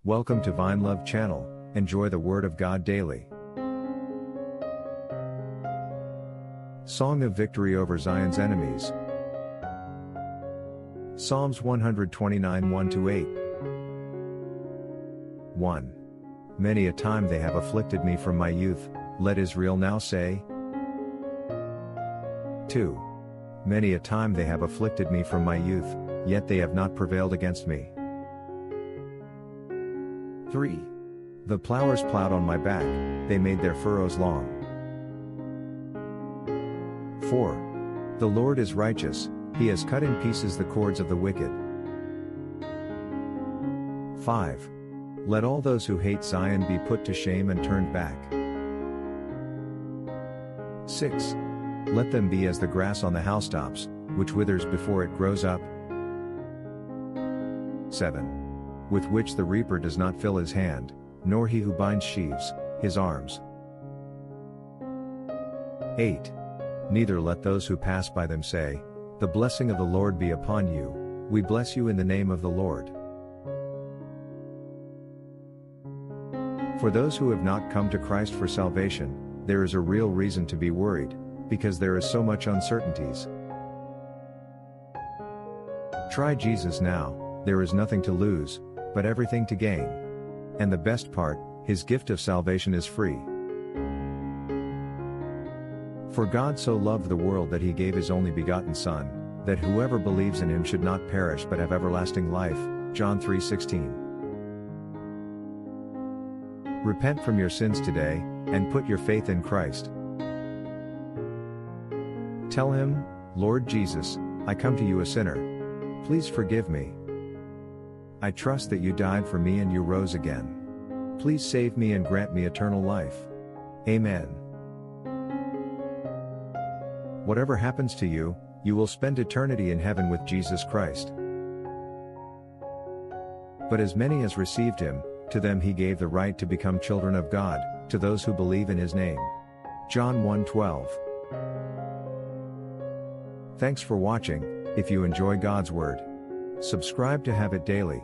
Welcome to Vine Love Channel. Enjoy the Word of God daily. Song of Victory over Zion's Enemies. Psalms 129 1-8. 1. Many a time they have afflicted me from my youth, let Israel now say. 2. Many a time they have afflicted me from my youth, yet they have not prevailed against me. 3. The plowers plowed on my back, they made their furrows long. 4. The Lord is righteous, he has cut in pieces the cords of the wicked. 5. Let all those who hate Zion be put to shame and turned back. 6. Let them be as the grass on the housetops, which withers before it grows up. 7. With which the reaper does not fill his hand, nor he who binds sheaves, his arms. 8. Neither let those who pass by them say, the blessing of the Lord be upon you, we bless you in the name of the Lord. For those who have not come to Christ for salvation, there is a real reason to be worried, because there is so much uncertainties. Try Jesus now, there is nothing to lose, but everything to gain. And the best part, his gift of salvation is free. For God so loved the world that he gave his only begotten Son, that whoever believes in him should not perish but have everlasting life. John 3:16. Repent from your sins today, and put your faith in Christ. Tell him, Lord Jesus, I come to you a sinner. Please forgive me. I trust that you died for me and you rose again. Please save me and grant me eternal life. Amen. Whatever happens to you, you will spend eternity in heaven with Jesus Christ. But as many as received him, to them he gave the right to become children of God, to those who believe in his name. John 1:12. Thanks for watching. If you enjoy God's Word, subscribe to have it daily.